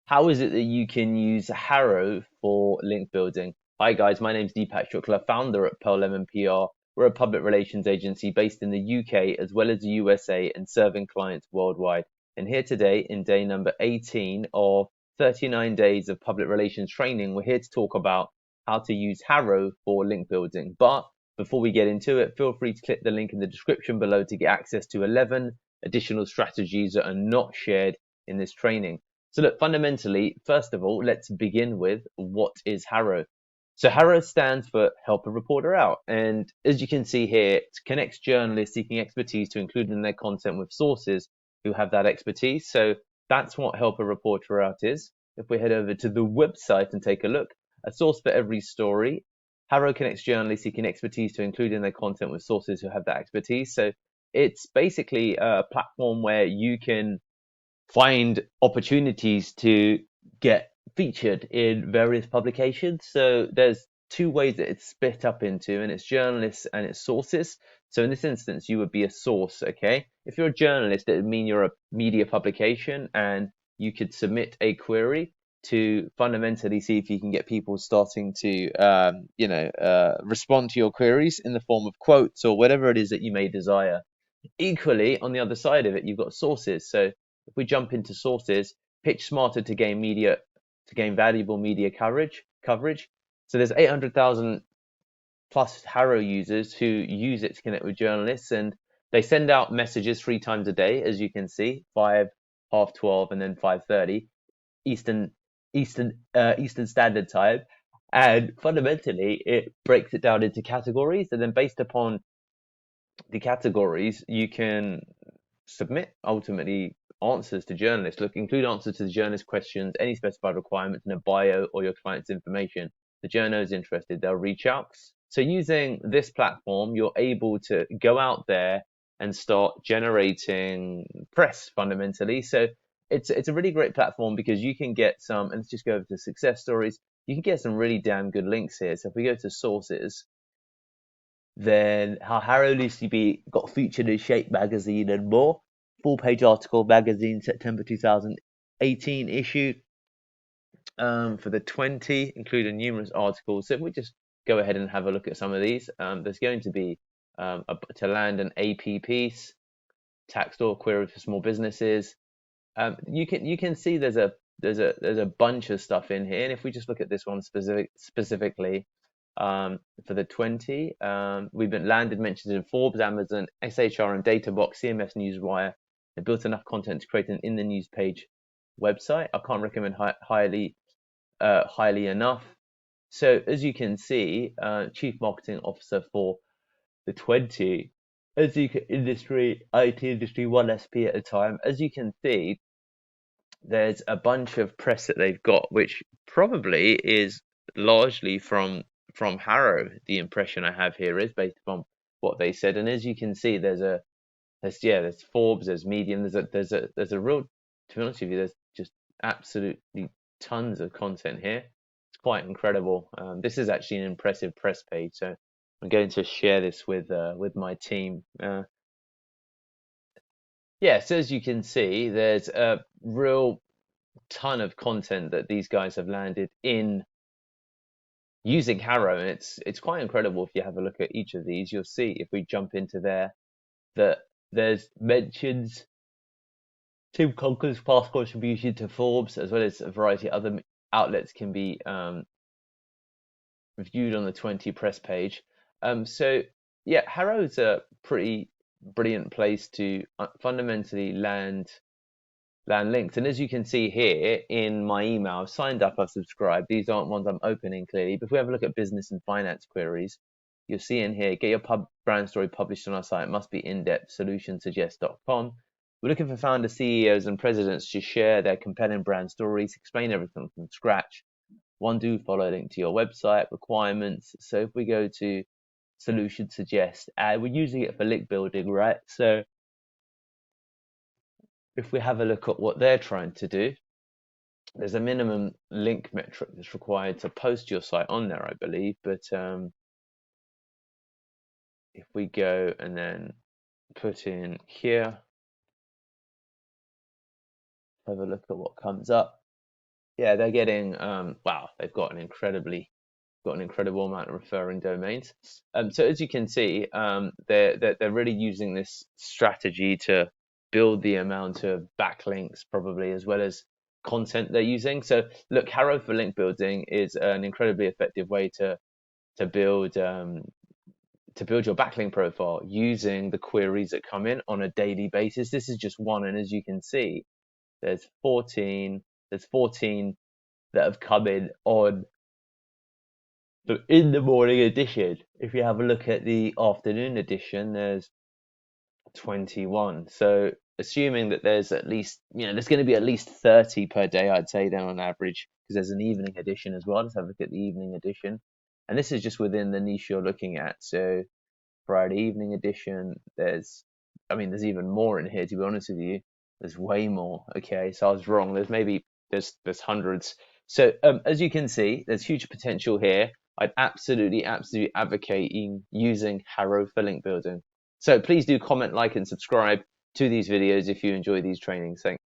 How is it that you can use HARO for link building? Hi guys, my name's Deepak Shukla, founder at Pearl Lemon PR. We're a public relations agency based in the UK as well as the USA and serving clients worldwide. And here today in day number 18 of 39 days of public relations training, we're here to talk about how to use HARO for link building. But before we get into it, feel free to click the link in the description below to get access to 11 additional strategies that are not shared in this training. So look, fundamentally, first of all, let's begin with what is HARO. So HARO stands for Help a Reporter Out. And as you can see here, it connects journalists seeking expertise to include in their content with sources who have that expertise. So that's what Help a Reporter Out is. If we head over to the website and take a look, a source for every story. HARO connects journalists seeking expertise to include in their content with sources who have that expertise. So it's basically a platform where you can find opportunities to get featured in various publications. So there's two ways that it's split up into, and it's journalists and it's sources. So in this instance, you would be a source, okay? If you're a journalist, it would mean you're a media publication and you could submit a query to fundamentally see if you can get people starting to, respond to your queries in the form of quotes or whatever it is that you may desire. Equally, on the other side of it, you've got sources. So if we jump into sources, pitch smarter to gain valuable media coverage. So there's 800,000 plus HARO users who use it to connect with journalists, and they send out messages 3 times a day, as you can see, 5, half 12, and then 5:30 Eastern Eastern Standard Time. And fundamentally, it breaks it down into categories, and then based upon the categories, you can submit ultimately answers to journalists. Look, include answers to the journalist questions, any specified requirements in a bio or your client's information. The journal is interested, they'll reach out. So using this platform, you're able to go out there and start generating press fundamentally. So it's a really great platform because you can get some, and let's just go over to success stories. You can get some really damn good links here. So if we go to sources, then how Harrow Lucy B got featured in Shape magazine and more. Full page article, magazine, September 2018 issue for the 20, including numerous articles. So if we just go ahead and have a look at some of these, there's going to be to land an AP piece, tax law query for small businesses. You can see there's a bunch of stuff in here, and if we just look at this one specifically, for the 20, we've been landed mentions in Forbes, Amazon, SHR, and Databox, CMS Newswire. They built enough content to create an in the news page website. I can't recommend highly enough. So as you can see, Chief Marketing Officer for the 20, as you can, IT industry, one SP at a time. As you can see, there's a bunch of press that they've got, which probably is largely from HARO. The impression I have here is based upon what they said, and as you can see, there's Forbes, there's Medium, there's a real, to be honest with you, there's just absolutely tons of content here. It's quite incredible. This is actually an impressive press page, so I'm going to share this with my team. Yeah, so as you can see, there's a real ton of content that these guys have landed in using HARO, and it's quite incredible. If you have a look at each of these, you'll see if we jump into there that there's mentions Tim Conker's past contribution to Forbes, as well as a variety of other outlets can be reviewed on the 20 press page. So yeah, HARO is a pretty brilliant place to fundamentally land links. And as you can see here in my email, I've signed up, I've subscribed. These aren't ones I'm opening clearly. But if we have a look at business and finance queries, you'll see in here, get your brand story published on our site. It must be in-depth, solutionsuggest.com. We're looking for founders, CEOs, and presidents to share their compelling brand stories, explain everything from scratch. One, do follow a link to your website, requirements. So if we go to Solution Suggest, we're using it for link building, right? So if we have a look at what they're trying to do, there's a minimum link metric that's required to post your site on there, I believe. But if we go and then put in here, have a look at what comes up. Yeah, they're getting wow, they've got an incredible amount of referring domains. So as you can see, they're really using this strategy to build the amount of backlinks, probably, as well as content they're using. So look, HARO for link building is an incredibly effective way to build to build your backlink profile using the queries that come in on a daily basis. This is just one, and as you can see, there's 14. There's 14 that have come in on in the morning edition. If you have a look at the afternoon edition, there's 21. So assuming that there's at least, there's going to be at least 30 per day, I'd say, then on average, because there's an evening edition as well. Let's have a look at the evening edition. And this is just within the niche you're looking at. So Friday evening edition, there's even more in here, to be honest with you. There's way more. Okay, so I was wrong. There's hundreds. So as you can see, there's huge potential here. I'd absolutely advocate using HARO for link building. So please do comment, like, and subscribe to these videos if you enjoy these trainings. Thanks.